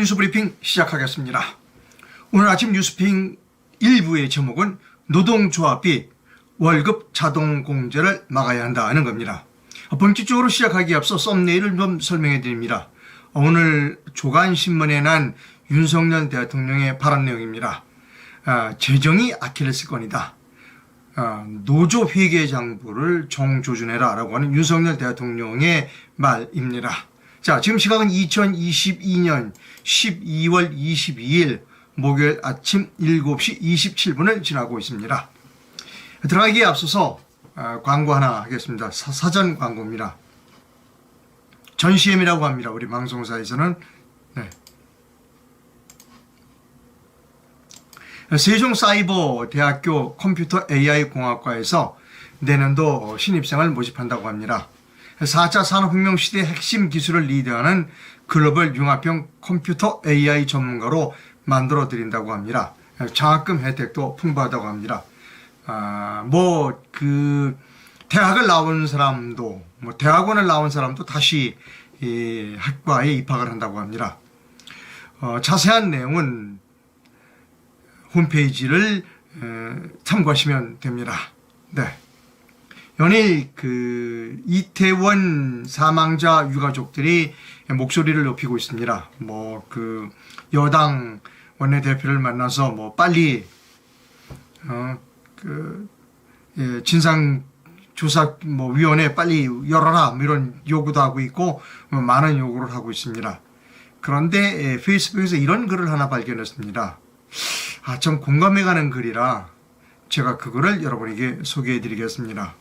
뉴스브리핑 시작하겠습니다. 오늘 아침 뉴스브리핑 1부의 제목은 노동조합이 월급 자동공제를 막아야 한다는 겁니다. 본격적으로 시작하기에 앞서 썸네일을 좀 설명해 드립니다. 오늘 조간신문에 난 윤석열 대통령의 발언 내용입니다. 재정이 아킬레스건이다. 노조 회계장부를 정조준해라 라고 하는 윤석열 대통령의 말입니다. 자, 지금 시각은 2022년 12월 22일 목요일 아침 7시 27분을 지나고 있습니다. 들어가기에 앞서서 광고 하나 하겠습니다. 사전 광고입니다. 전시엠이라고 합니다. 우리 방송사에서는. 네. 세종사이버대학교 컴퓨터 AI공학과에서 내년도 신입생을 모집한다고 합니다. 4차 산업혁명 시대의 핵심 기술을 리드하는 글로벌 융합형 컴퓨터 AI 전문가로 만들어 드린다고 합니다. 장학금 혜택도 풍부하다고 합니다. 대학을 나온 사람도, 대학원을 나온 사람도 다시 이 학과에 입학을 한다고 합니다. 자세한 내용은 홈페이지를 참고하시면 됩니다. 네. 연일 이태원 사망자 유가족들이 목소리를 높이고 있습니다. 여당 원내대표를 만나서 빨리 진상조사위원회 빨리 열어라 이런 요구도 하고 있고 많은 요구를 하고 있습니다. 그런데 페이스북에서 이런 글을 하나 발견했습니다. 좀 공감해 가는 글이라 제가 그거를 여러분에게 소개해 드리겠습니다.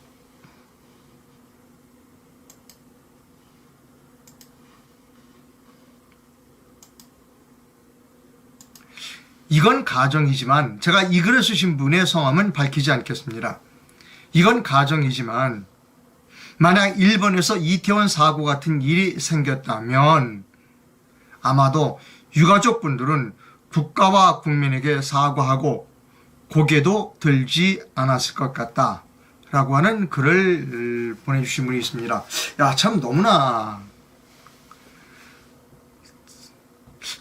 이건 가정이지만, 제가 이 글을 쓰신 분의 성함은 밝히지 않겠습니다. 이건 가정이지만 만약 일본에서 이태원 사고 같은 일이 생겼다면 아마도 유가족분들은 국가와 국민에게 사과하고 고개도 들지 않았을 것 같다 라고 하는 글을 보내주신 분이 있습니다. 참 너무나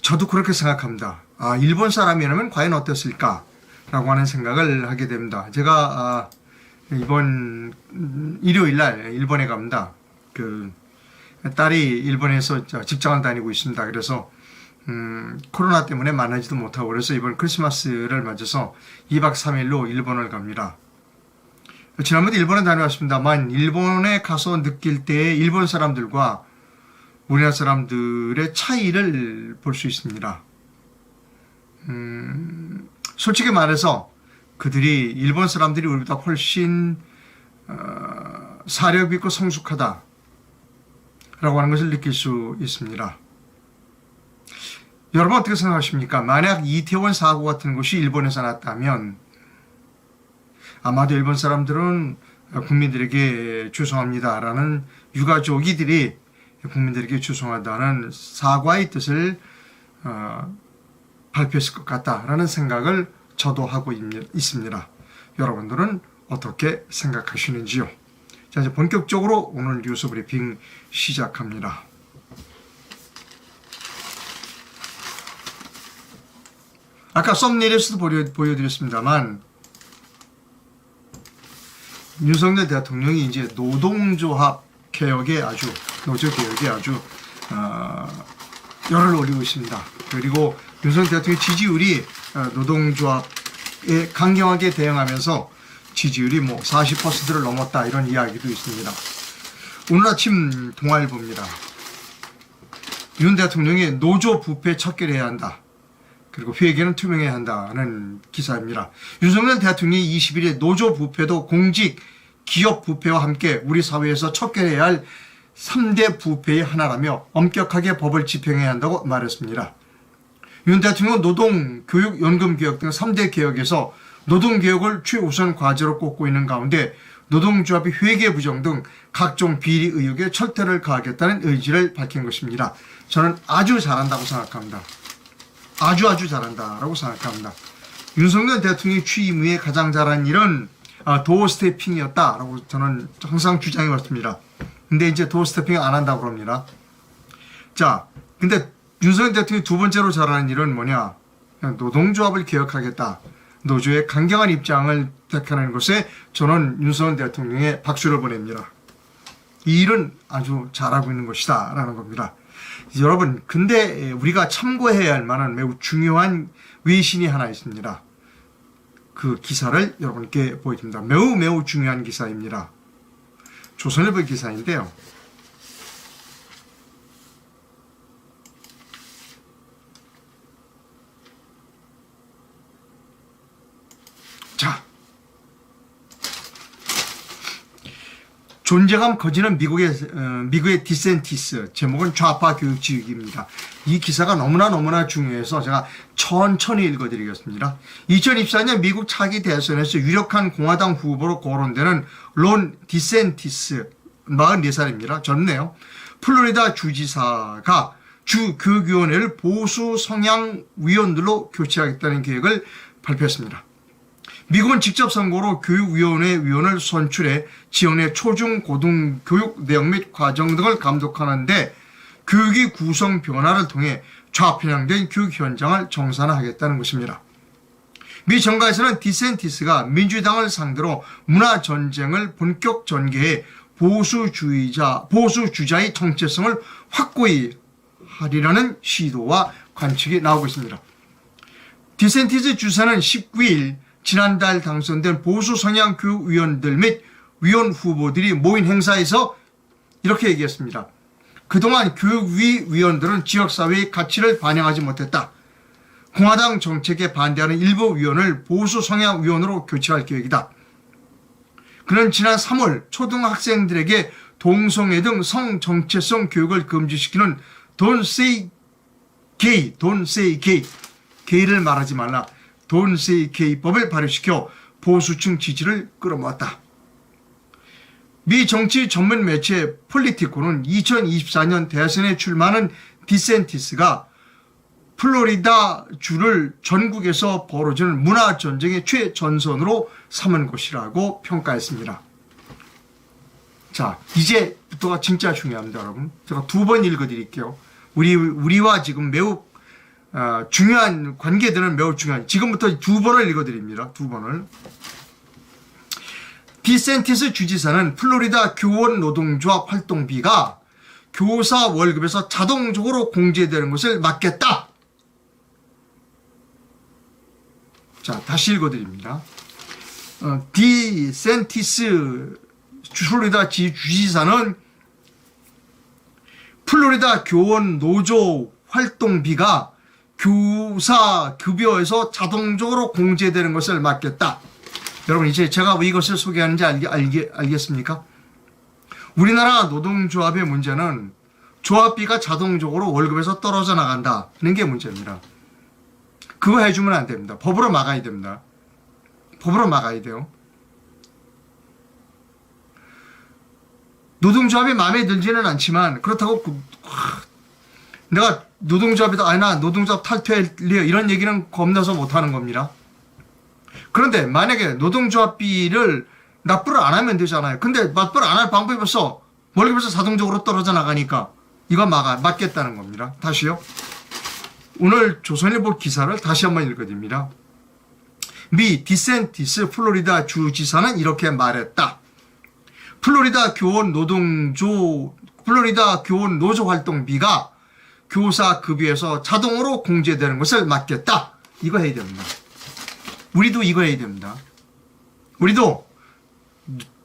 저도 그렇게 생각합니다. 일본 사람이라면 과연 어땠을까 라고 하는 생각을 하게 됩니다. 제가 이번 일요일날 일본에 갑니다. 딸이 일본에서 직장을 다니고 있습니다. 그래서 코로나 때문에 만나지도 못하고 그래서 이번 크리스마스를 맞아서 2박 3일로 일본을 갑니다. 지난번에 일본에 다녀왔습니다만 일본에 가서 느낄 때 일본 사람들과 우리나라 사람들의 차이를 볼 수 있습니다. 솔직히 말해서 그들이 일본 사람들이 우리보다 훨씬 사력 있고 성숙하다 라고 하는 것을 느낄 수 있습니다. 여러분 어떻게 생각하십니까? 만약 이태원 사고 같은 것이 일본에서 났다면 아마도 일본 사람들은 국민들에게 죄송합니다 라는 유가족이들이 국민들에게 죄송하다는 사과의 뜻을 발표했을 것 같다라는 생각을 저도 하고 있습니다. 여러분들은 어떻게 생각하시는지요? 자, 이제 본격적으로 오늘 뉴스 브리핑 시작합니다. 아까 썸네일에서도 보여드렸습니다만 윤석열 대통령이 이제 노조 개혁에 아주 열을 올리고 있습니다. 그리고 윤석열 대통령의 지지율이 노동조합에 강경하게 대응하면서 지지율이 40%를 넘었다 이런 이야기도 있습니다. 오늘 아침 동아일보입니다. 윤 대통령이 노조 부패 척결해야 한다. 그리고 회계는 투명해야 한다는 기사입니다. 윤석열 대통령이 21일 노조 부패도 공직, 기업 부패와 함께 우리 사회에서 척결해야 할 3대 부패의 하나라며 엄격하게 법을 집행해야 한다고 말했습니다. 윤 대통령은 노동, 교육, 연금 개혁 등 3대 개혁에서 노동 개혁을 최우선 과제로 꼽고 있는 가운데 노동조합이 회계 부정 등 각종 비리 의혹에 철퇴를 가하겠다는 의지를 밝힌 것입니다. 저는 아주 잘한다고 생각합니다. 아주 잘한다라고 생각합니다. 윤석열 대통령이 취임 후에 가장 잘한 일은 도어 스태핑이었다라고 저는 항상 주장해 왔습니다. 근데 이제 도어 스태핑 안 한다고 그럽니다. 자, 근데 윤석열 대통령이 두 번째로 잘하는 일은 뭐냐? 노동조합을 개혁하겠다. 노조의 강경한 입장을 택하는 것에 저는 윤석열 대통령에 박수를 보냅니다. 이 일은 아주 잘하고 있는 것이다 라는 겁니다. 여러분, 근데 우리가 참고해야 할 만한 매우 중요한 외신이 하나 있습니다. 그 기사를 여러분께 보여드립니다. 매우 중요한 기사입니다. 조선일보 기사인데요. 자, 존재감 거지는 미국의 디센티스, 제목은 좌파 교육 지휘기입니다. 이 기사가 너무나 중요해서 제가 천천히 읽어드리겠습니다. 2024년 미국 차기 대선에서 유력한 공화당 후보로 거론되는 론 디센티스, 44살입니다. 젊네요. 플로리다 주지사가 주 교육위원회를 보수 성향 위원들로 교체하겠다는 계획을 발표했습니다. 미국은 직접 선거로 교육위원회 위원을 선출해 지역 내 초중 고등 교육 내용 및 과정 등을 감독하는데 교육의 구성 변화를 통해 좌편향된 교육 현장을 정산하겠다는 것입니다. 미 정가에서는 디센티스가 민주당을 상대로 문화 전쟁을 본격 전개해 보수주자의 정체성을 확고히 하리라는 시도와 관측이 나오고 있습니다. 디센티스 주사는 19일 지난달 당선된 보수 성향 교육위원들 및 위원 후보들이 모인 행사에서 이렇게 얘기했습니다. 그동안 교육위 위원들은 지역사회의 가치를 반영하지 못했다. 공화당 정책에 반대하는 일부 위원을 보수 성향 위원으로 교체할 계획이다. 그는 지난 3월 초등학생들에게 동성애 등 성정체성 교육을 금지시키는 Don't say gay, 게이를 말하지 말라. Don't say gay법을 발효시켜 보수층 지지를 끌어모았다. 미 정치 전문 매체 폴리티코는 2024년 대선에 출마하는 디센티스가 플로리다 주를 전국에서 벌어지는 문화전쟁의 최전선으로 삼은 것이라고 평가했습니다. 자, 이제부터가 진짜 중요합니다, 여러분. 제가 두 번 읽어드릴게요. 우리와 지금 매우 중요한 관계들은 매우 중요한. 지금부터 두 번을 읽어드립니다. 두 번을. 디센티스 주지사는 플로리다 교원 노동조합 활동비가 교사 월급에서 자동적으로 공제되는 것을 막겠다. 자, 다시 읽어드립니다. 디센티스 플로리다 주지사는 플로리다 교원 노조 활동비가 교사 급여에서 자동적으로 공제되는 것을 막겠다. 여러분, 이제 제가 왜 이것을 소개하는지 알겠습니까? 우리나라 노동조합의 문제는 조합비가 자동적으로 월급에서 떨어져 나간다는 게 문제입니다. 그거 해주면 안 됩니다. 법으로 막아야 됩니다. 법으로 막아야 돼요. 노동조합이 마음에 들지는 않지만 그렇다고 내가 노동조합이다, 나 노동조합 탈퇴할래요, 이런 얘기는 겁나서 못하는 겁니다. 그런데 만약에 노동조합비를 납부를 안 하면 되잖아요. 근데 납부를 안 할 방법이 없어. 월급에서 자동적으로 떨어져 나가니까 이거 막겠다는 겁니다. 다시요. 오늘 조선일보 기사를 다시 한번 읽어드립니다. 미 디센티스 플로리다 주지사는 이렇게 말했다. 플로리다 교원 노조 활동비가 교사 급여에서 자동으로 공제되는 것을 막겠다. 이거 해야 됩니다. 우리도 이거 해야 됩니다. 우리도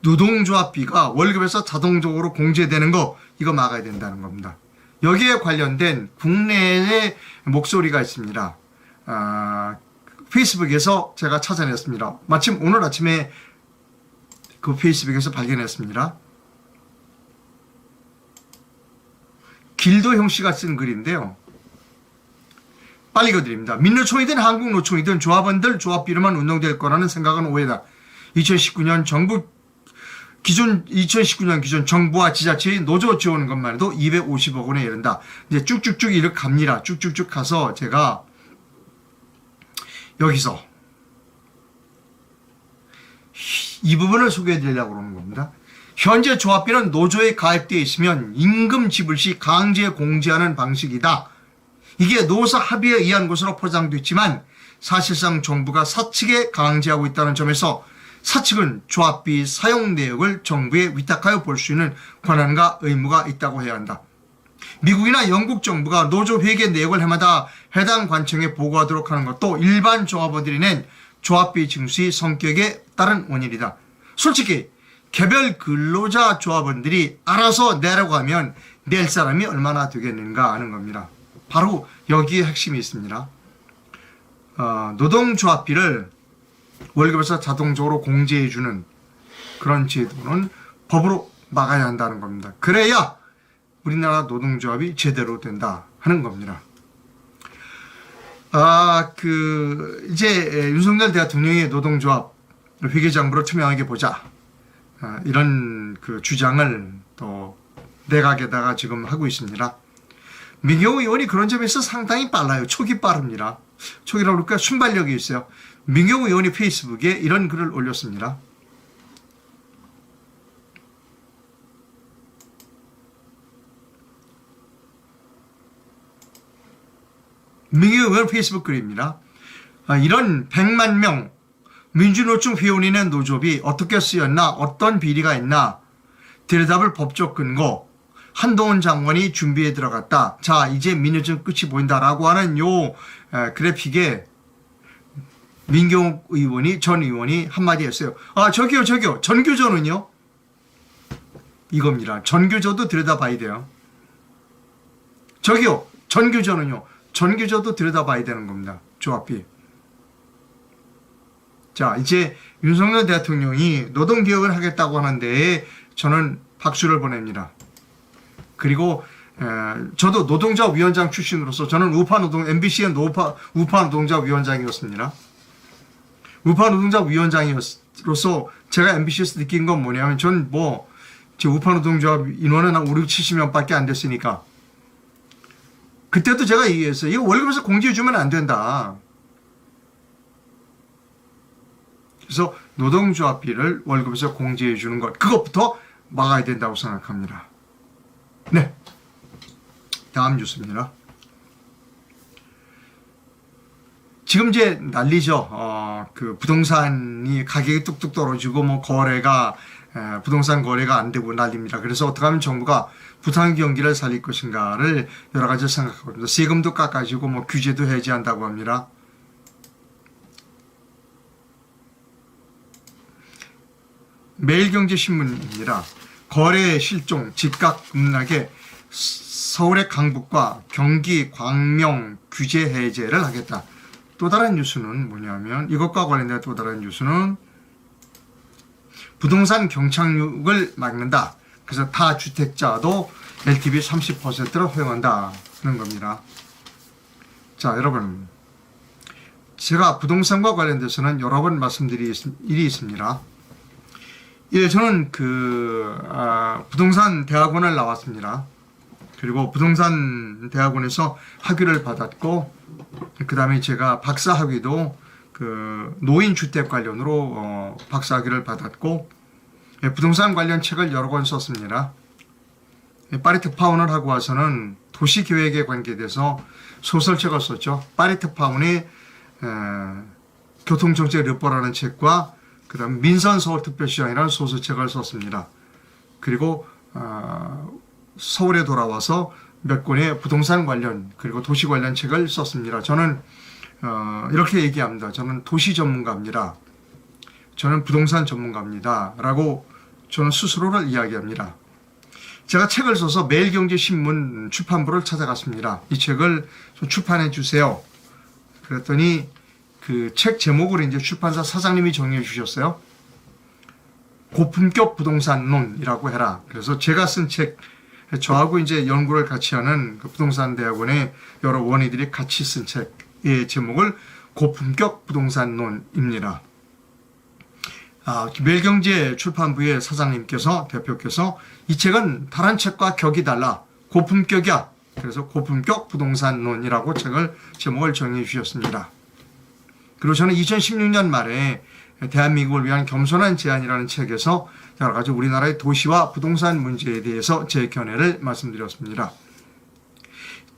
노동조합비가 월급에서 자동적으로 공제되는 거, 이거 막아야 된다는 겁니다. 여기에 관련된 국내의 목소리가 있습니다. 페이스북에서 제가 찾아냈습니다. 마침 오늘 아침에 그 페이스북에서 발견했습니다. 길도형 씨가 쓴 글인데요. 빨리 읽어드립니다. 민노총이든 한국노총이든 조합원들 조합비로만 운동될 거라는 생각은 오해다. 2019년 기준 정부와 지자체의 노조 지원 것만 해도 250억 원에 이른다. 이제 쭉쭉쭉 이렇게 갑니다. 쭉쭉쭉 가서 제가 여기서 이 부분을 소개해 드리려고 그러는 겁니다. 현재 조합비는 노조에 가입되어 있으면 임금 지불 시 강제 공제하는 방식이다. 이게 노사 합의에 의한 것으로 포장됐지만 사실상 정부가 사측에 강제하고 있다는 점에서 사측은 조합비 사용 내역을 정부에 위탁하여 볼 수 있는 권한과 의무가 있다고 해야 한다. 미국이나 영국 정부가 노조 회계 내역을 해마다 해당 관청에 보고하도록 하는 것도 일반 조합원들이 낸 조합비 징수의 성격에 따른 원인이다. 솔직히 개별 근로자 조합원들이 알아서 내라고 하면 낼 사람이 얼마나 되겠는가 하는 겁니다. 바로 여기에 핵심이 있습니다. 노동조합비를 월급에서 자동적으로 공제해주는 그런 제도는 법으로 막아야 한다는 겁니다. 그래야 우리나라 노동조합이 제대로 된다 하는 겁니다. 이제 윤석열 대통령이 노동조합 회계장부를 투명하게 보자. 이런 그 주장을 또 내각에다가 지금 하고 있습니다. 민경호 의원이 그런 점에서 상당히 빨라요. 촉이 빠릅니다. 촉이라고 그럴까? 순발력이 있어요. 민경호 의원이 페이스북에 이런 글을 올렸습니다. 민경호 의원 페이스북 글입니다. 이런 100만 명 민주노총 회원이 낸 노조비 어떻게 쓰였나, 어떤 비리가 있나 들여다볼 법적 근거, 한동훈 장관이 준비에 들어갔다. 자, 이제 민주노총 끝이 보인다라고 하는 요 그래픽에 민경욱 의원이, 전 의원이 한마디 했어요. 저기요. 전교조는요? 이겁니다. 전교조도 들여다봐야 돼요. 저기요. 전교조는요? 전교조도 들여다봐야 되는 겁니다. 조합비. 자, 이제 윤석열 대통령이 노동개혁을 하겠다고 하는데 저는 박수를 보냅니다. 그리고 저도 노동자 위원장 출신으로서 저는 MBC의 우파 노동자 위원장이었습니다. 우파 노동자 위원장으로서 제가 MBC에서 느낀 건 뭐냐면 전 제 우파 노동자 인원은 한 5, 6, 70명밖에 안 됐으니까 그때도 제가 얘기했어요. 이거 월급에서 공제해주면 안 된다. 그래서 노동조합비를 월급에서 공제해주는 것, 그것부터 막아야 된다고 생각합니다. 네, 다음 뉴스입니다. 지금 이제 난리죠. 그 부동산이 가격이 뚝뚝 떨어지고 거래가 부동산 거래가 안 되고 난립니다. 그래서 어떻게 하면 정부가 부산 경기를 살릴 것인가를 여러 가지 생각하고 있습니다. 세금도 깎아주고 규제도 해제한다고 합니다. 매일경제신문입니다. 거래 실종 집값 급락에 서울의 강북과 경기 광명 규제 해제를 하겠다. 또 다른 뉴스는 뭐냐면 이것과 관련된 또 다른 뉴스는 부동산 경착륙을 막는다. 그래서 다주택자도 LTV 30%를 허용한다는 겁니다. 자, 여러분, 제가 부동산과 관련돼서는 여러 번 말씀드린 일이 있습니다. 예, 저는 부동산 대학원을 나왔습니다. 그리고 부동산 대학원에서 학위를 받았고, 그 다음에 제가 박사 학위도 노인주택 관련으로 박사 학위를 받았고, 예, 부동산 관련 책을 여러 권 썼습니다. 예, 파리트 파운을 하고 와서는 도시계획에 관계돼서 소설책을 썼죠. 파리트 파운의 교통정책 르포라는 책과 그 다음 민선서울특별시장이라는 소설책을 썼습니다. 그리고 서울에 돌아와서 몇 권의 부동산 관련 그리고 도시 관련 책을 썼습니다. 저는 이렇게 얘기합니다. 저는 도시 전문가입니다. 저는 부동산 전문가입니다. 라고 저는 스스로를 이야기합니다. 제가 책을 써서 매일경제신문 출판부를 찾아갔습니다. 이 책을 좀 출판해 주세요. 그랬더니 그 책 제목을 이제 출판사 사장님이 정리해 주셨어요. 고품격 부동산론이라고 해라. 그래서 제가 쓴 책, 저하고 이제 연구를 같이 하는 그 부동산 대학원의 여러 원희들이 같이 쓴 책의 제목을 고품격 부동산론입니다. 매일경제 출판부의 사장님께서, 대표께서 이 책은 다른 책과 격이 달라. 고품격이야. 그래서 고품격 부동산론이라고 책을 제목을 정해 주셨습니다. 그리고 저는 2016년 말에 대한민국을 위한 겸손한 제안이라는 책에서 여러 가지 우리나라의 도시와 부동산 문제에 대해서 제 견해를 말씀드렸습니다.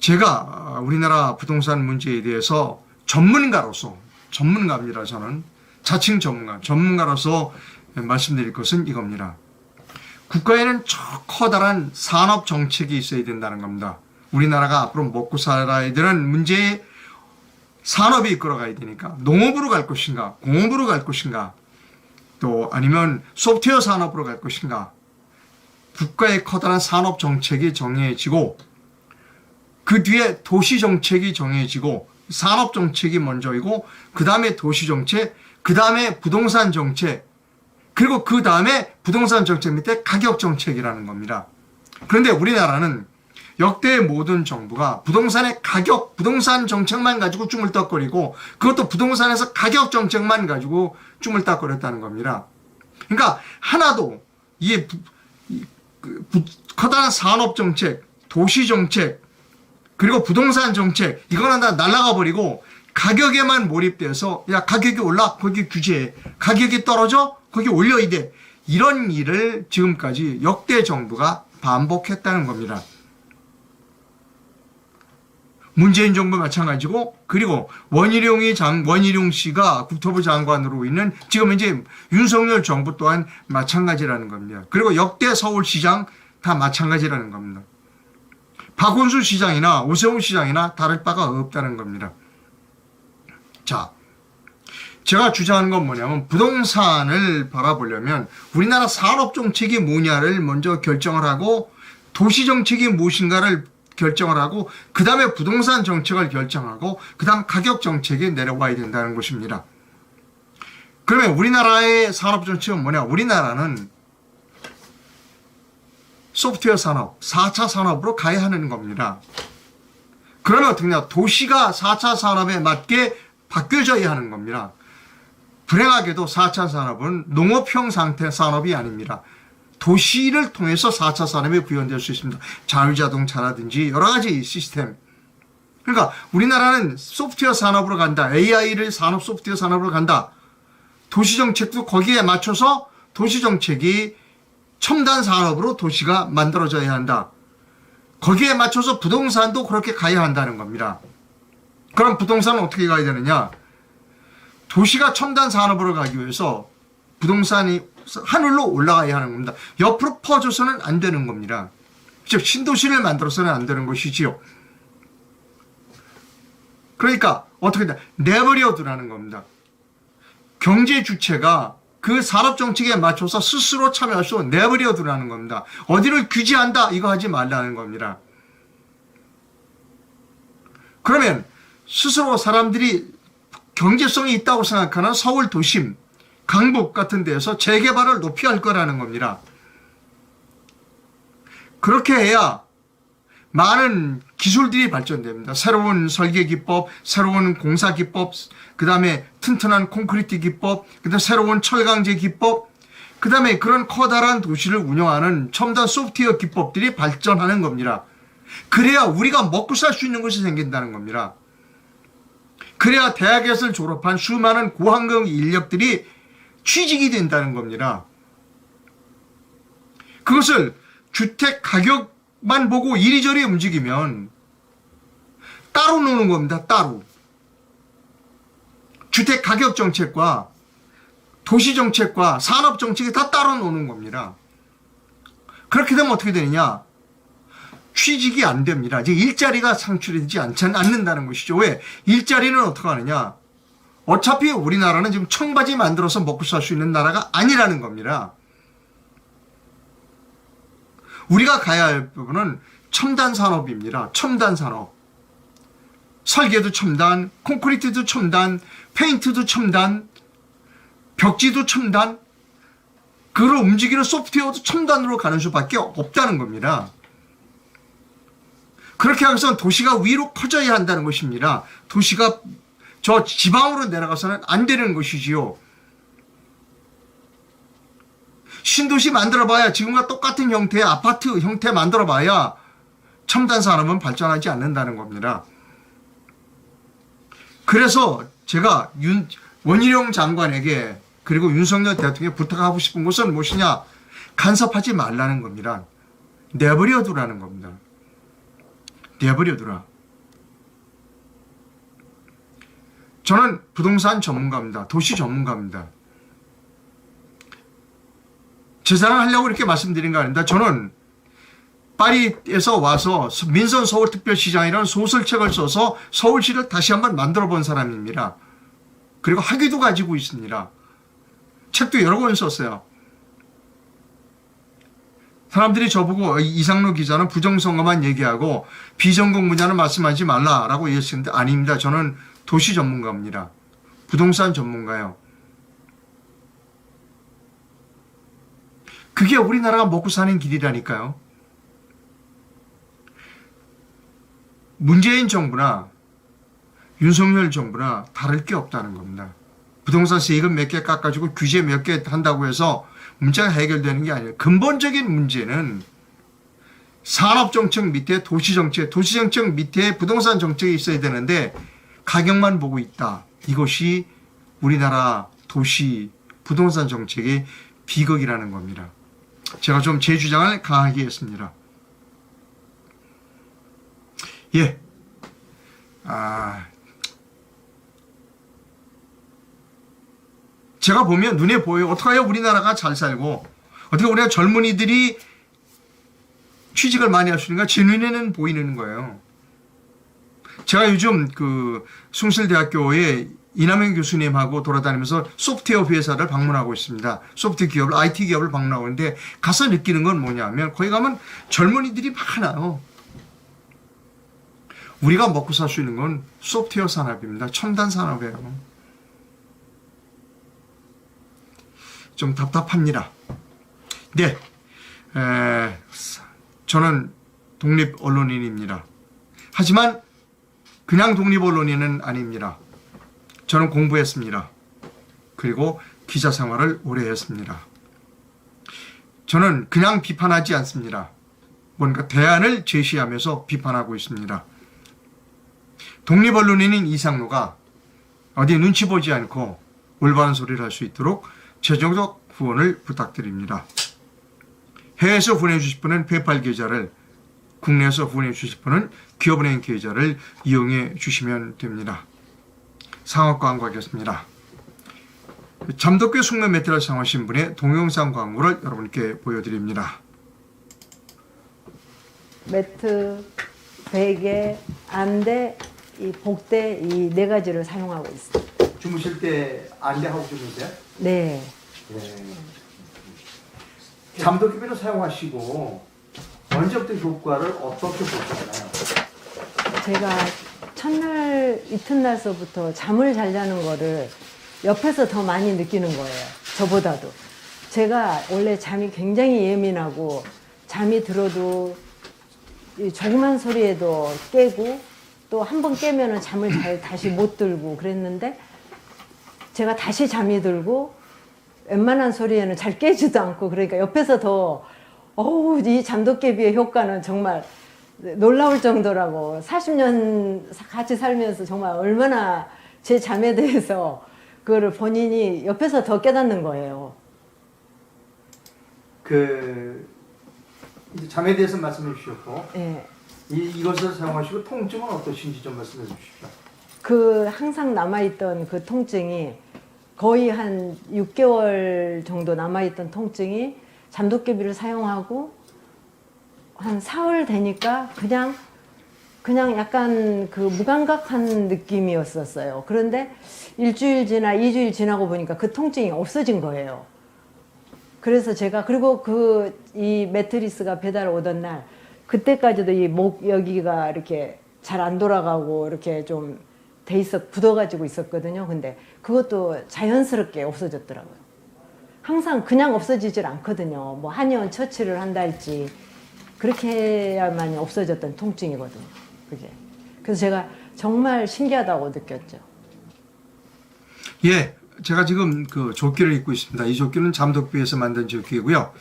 제가 우리나라 부동산 문제에 대해서 전문가입니다. 저는 자칭 전문가로서 말씀드릴 것은 이겁니다. 국가에는 커다란 산업 정책이 있어야 된다는 겁니다. 우리나라가 앞으로 먹고 살아야 되는 문제에 산업이 이끌어가야 되니까 농업으로 갈 것인가, 공업으로 갈 것인가, 또 아니면 소프트웨어 산업으로 갈 것인가, 국가의 커다란 산업 정책이 정해지고 그 뒤에 도시 정책이 정해지고 산업 정책이 먼저이고 그 다음에 도시 정책, 그 다음에 부동산 정책, 그리고 그 다음에 부동산 정책 밑에 가격 정책이라는 겁니다. 그런데 우리나라는 역대 모든 정부가 부동산의 가격, 부동산 정책만 가지고 쭈물떡거리고 그것도 부동산에서 가격 정책만 가지고 쭈물떡거렸다는 겁니다. 그러니까 하나도 이게 커다란 산업 정책, 도시 정책, 그리고 부동산 정책 이거는 다 날아가 버리고 가격에만 몰입돼서 야 가격이 올라 거기 규제해, 가격이 떨어져 거기 올려야 돼, 이런 일을 지금까지 역대 정부가 반복했다는 겁니다. 문재인 정부 마찬가지고, 그리고 원희룡 씨가 국토부 장관으로 있는 지금 이제 윤석열 정부 또한 마찬가지라는 겁니다. 그리고 역대 서울시장 다 마찬가지라는 겁니다. 박원순 시장이나 오세훈 시장이나 다를 바가 없다는 겁니다. 자, 제가 주장하는 건 뭐냐면 부동산을 바라보려면 우리나라 산업정책이 뭐냐를 먼저 결정을 하고 도시정책이 무엇인가를 결정을 하고 그 다음에 부동산 정책을 결정하고 그 다음 가격정책이 내려와야 된다는 것입니다. 그러면 우리나라의 산업정책은 뭐냐? 우리나라는 소프트웨어 산업, 4차 산업으로 가야 하는 겁니다. 그러면 어떻게 되냐? 도시가 4차 산업에 맞게 바뀌어져야 하는 겁니다. 불행하게도 4차 산업은 농업형 상태 산업이 아닙니다. 도시를 통해서 4차 산업이 구현될 수 있습니다. 자율자동차라든지 여러 가지 시스템. 그러니까 우리나라는 소프트웨어 산업으로 간다. AI를 산업 소프트웨어 산업으로 간다. 도시정책도 거기에 맞춰서 도시정책이 첨단 산업으로 도시가 만들어져야 한다. 거기에 맞춰서 부동산도 그렇게 가야 한다는 겁니다. 그럼 부동산은 어떻게 가야 되느냐? 도시가 첨단 산업으로 가기 위해서 부동산이 하늘로 올라가야 하는 겁니다. 옆으로 퍼져서는 안 되는 겁니다. 즉 신도시를 만들어서는 안 되는 것이지요. 그러니까 어떻게 내버려 두라는 겁니다. 경제 주체가 그 산업 정책에 맞춰서 스스로 참여할 수 내버려 두라는 겁니다. 어디를 규제한다 이거 하지 말라는 겁니다. 그러면 스스로 사람들이 경제성이 있다고 생각하는 서울 도심, 강북 같은 데에서 재개발을 높이 할 거라는 겁니다. 그렇게 해야 많은 기술들이 발전됩니다. 새로운 설계 기법, 새로운 공사 기법, 그 다음에 튼튼한 콘크리트 기법, 그 다음에 새로운 철강제 기법, 그 다음에 그런 커다란 도시를 운영하는 첨단 소프트웨어 기법들이 발전하는 겁니다. 그래야 우리가 먹고 살 수 있는 것이 생긴다는 겁니다. 그래야 대학에서 졸업한 수많은 고학력 인력들이 취직이 된다는 겁니다. 그것을 주택 가격만 보고 이리저리 움직이면 따로 노는 겁니다. 따로. 주택 가격 정책과 도시 정책과 산업 정책이 다 따로 노는 겁니다. 그렇게 되면 어떻게 되느냐? 취직이 안 됩니다. 이제 일자리가 창출되지 않는다는 것이죠. 왜? 일자리는 어떻게 하느냐? 어차피 우리나라는 지금 청바지 만들어서 먹고 살 수 있는 나라가 아니라는 겁니다. 우리가 가야 할 부분은 첨단 산업입니다. 첨단 산업. 설계도 첨단, 콘크리트도 첨단, 페인트도 첨단, 벽지도 첨단, 그걸 움직이는 소프트웨어도 첨단으로 가는 수밖에 없다는 겁니다. 그렇게 하기 위해서는 도시가 위로 커져야 한다는 것입니다. 도시가 저 지방으로 내려가서는 안 되는 것이지요. 신도시 만들어봐야 지금과 똑같은 형태의 아파트 형태 만들어봐야 첨단 산업은 발전하지 않는다는 겁니다. 그래서 제가 원희룡 장관에게 그리고 윤석열 대통령에 부탁하고 싶은 것은 무엇이냐? 간섭하지 말라는 겁니다. 내버려 두라는 겁니다. 내버려 두라. 저는 부동산 전문가입니다. 도시 전문가입니다. 제 자랑하려고 이렇게 말씀드린 거 아닙니다. 저는 파리에서 와서 민선 서울특별시장이라는 소설책을 써서 서울시를 다시 한번 만들어 본 사람입니다. 그리고 학위도 가지고 있습니다. 책도 여러 권 썼어요. 사람들이 저보고 이상로 기자는 부정선거만 얘기하고 비전공 분야는 말씀하지 말라라고 얘기했는데 아닙니다. 저는 도시 전문가입니다. 부동산 전문가요. 그게 우리나라가 먹고 사는 길이라니까요. 문재인 정부나 윤석열 정부나 다를 게 없다는 겁니다. 부동산 세금 몇 개 깎아주고 규제 몇 개 한다고 해서 문제가 해결되는 게 아니에요. 근본적인 문제는 산업정책 밑에 도시정책, 도시정책 밑에 부동산 정책이 있어야 되는데 가격만 보고 있다. 이것이 우리나라 도시 부동산 정책의 비극이라는 겁니다. 제가 좀 제 주장을 강하게 했습니다. 예. 제가 보면 눈에 보여요. 어떻게 해야 우리나라가 잘 살고 어떻게 우리가 젊은이들이 취직을 많이 할 수 있는가 제 눈에는 보이는 거예요. 제가 요즘 그 숭실대학교에 이남현 교수님하고 돌아다니면서 소프트웨어 회사를 방문하고 있습니다. 소프트 기업을, IT 기업을 방문하고 있는데 가서 느끼는 건 뭐냐면 거기 가면 젊은이들이 많아요. 우리가 먹고 살 수 있는 건 소프트웨어 산업입니다. 첨단 산업이에요. 좀 답답합니다. 네, 저는 독립 언론인입니다. 하지만 그냥 독립 언론인은 아닙니다. 저는 공부했습니다. 그리고 기자 생활을 오래 했습니다. 저는 그냥 비판하지 않습니다. 뭔가 대안을 제시하면서 비판하고 있습니다. 독립 언론인인 이상로가 어디 눈치 보지 않고 올바른 소리를 할 수 있도록 최종적 후원을 부탁드립니다. 해외에서 후원해 주실 분은 페이팔 계좌를, 국내에서 후원해 주실 분은 기업은행 계좌를 이용해 주시면 됩니다. 상업 광고하겠습니다. 잠덕교 숙면 매트를 사용하신 분의 동영상 광고를 여러분께 보여드립니다. 매트, 베개, 안대, 이 복대 이 네 가지를 사용하고 있습니다. 주무실 때 안대하고 주무세요? 네. 잠도기비를 사용하시고 언제부터 효과를 어떻게 보셨나요? 제가 첫날 이튿날서부터 잠을 잘 자는 거를 옆에서 더 많이 느끼는 거예요. 저보다도. 제가 원래 잠이 굉장히 예민하고 잠이 들어도 이 조그만 소리에도 깨고 또 한 번 깨면은 잠을 잘 다시 못 들고 그랬는데 제가 다시 잠이 들고 웬만한 소리에는 잘 깨지도 않고 그러니까 옆에서 더 이 잠도깨비의 효과는 정말 놀라울 정도라고 40년 같이 살면서 정말 얼마나 제 잠에 대해서 그거를 본인이 옆에서 더 깨닫는 거예요. 이제 잠에 대해서 말씀해 주셨고 네. 이것을 사용하시고 통증은 어떠신지 좀 말씀해 주십시오. 항상 남아있던 그 통증이 거의 한 6개월 정도 남아있던 통증이 잠도깨비를 사용하고 한 사흘 되니까 그냥 약간 그 무감각한 느낌이었었어요. 그런데 일주일 지나 2주일 지나고 보니까 그 통증이 없어진 거예요. 그래서 제가 그리고 이 매트리스가 배달 오던 날 그때까지도 이 목 여기가 이렇게 잘 안 돌아가고 이렇게 좀 돼 굳어가지고 있었거든요. 근데 그것도 자연스럽게 없어졌더라고요. 항상 그냥 없어지질 않거든요. 뭐 한의원 처치를 한달지 그렇게 해야만 없어졌던 통증이거든요. 그게. 그래서 제가 정말 신기하다고 느꼈죠. 예, 제가 지금 그 조끼를 입고 있습니다. 이 조끼는 잠도끼에서 만든 조끼이고요.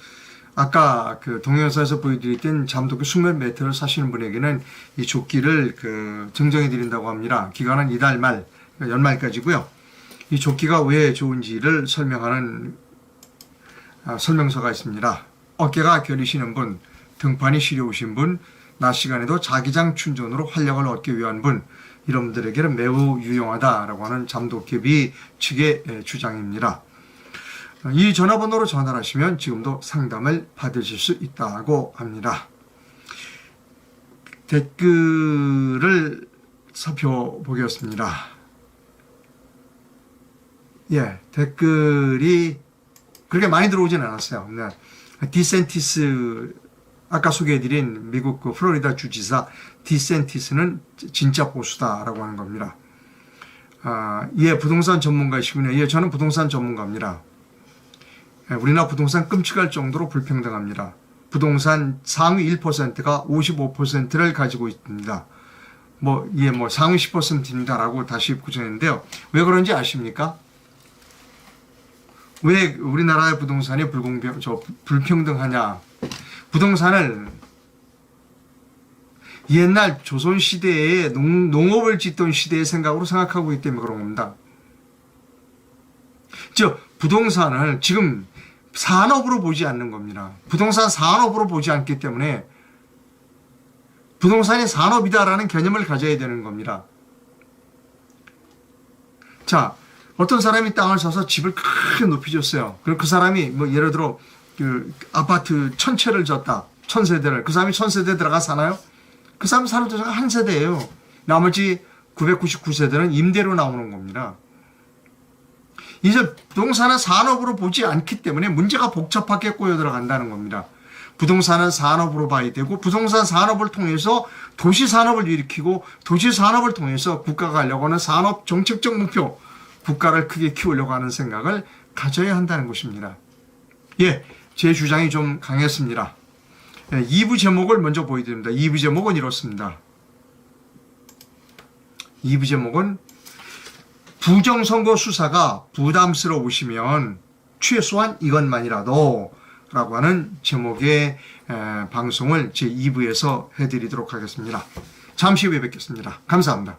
아까 그 동영상에서 보여드렸던 잠도끼 숙면 매트를 사시는 분에게는 이 조끼를 증정해 드린다고 합니다. 기간은 이달 말, 연말까지고요. 이 조끼가 왜 좋은지를 설명하는 설명서가 있습니다. 어깨가 결리시는 분, 등판이 시려우신 분, 낮 시간에도 자기장 충전으로 활력을 얻기 위한 분, 이런 분들에게는 매우 유용하다라고 하는 잠도깨비 측의 주장입니다. 이 전화번호로 전화를 하시면 지금도 상담을 받으실 수 있다고 합니다. 댓글을 살펴보겠습니다. 예, 댓글이 그렇게 많이 들어오진 않았어요. 네. 디센티스, 아까 소개해드린 미국 그 플로리다 주지사 디센티스는 진짜 보수다라고 하는 겁니다. 예, 부동산 전문가이시군요. 예, 저는 부동산 전문가입니다. 예, 우리나라 부동산 끔찍할 정도로 불평등합니다. 부동산 상위 1%가 55%를 가지고 있습니다. 상위 10%입니다라고 다시 구정했는데요. 왜 그런지 아십니까? 왜 우리나라의 부동산이 불평등하냐? 부동산을 옛날 조선시대에 농업을 짓던 시대의 생각으로 생각하고 있기 때문에 그런 겁니다. 부동산을 지금 산업으로 보지 않는 겁니다. 부동산 산업으로 보지 않기 때문에 부동산이 산업이다라는 개념을 가져야 되는 겁니다. 자, 어떤 사람이 땅을 사서 집을 크게 높이 줬어요. 그럼 그 사람이 예를 들어 그 아파트 1000채를 졌다. 1000세대를. 그 사람이 1000세대 들어가 사나요? 그 사람 사는 데가 한 세대예요. 나머지 999세대는 임대로 나오는 겁니다. 이제 부동산은 산업으로 보지 않기 때문에 문제가 복잡하게 꼬여 들어간다는 겁니다. 부동산은 산업으로 봐야 되고 부동산 산업을 통해서 도시 산업을 일으키고 도시 산업을 통해서 국가가 하려고 하는 산업 정책적 목표, 국가를 크게 키우려고 하는 생각을 가져야 한다는 것입니다. 예, 제 주장이 좀 강했습니다. 2부 제목을 먼저 보여드립니다. 2부 제목은 이렇습니다. 2부 제목은 부정선거 수사가 부담스러우시면 최소한 이것만이라도 라고 하는 제목의 방송을 제 2부에서 해드리도록 하겠습니다. 잠시 후에 뵙겠습니다. 감사합니다.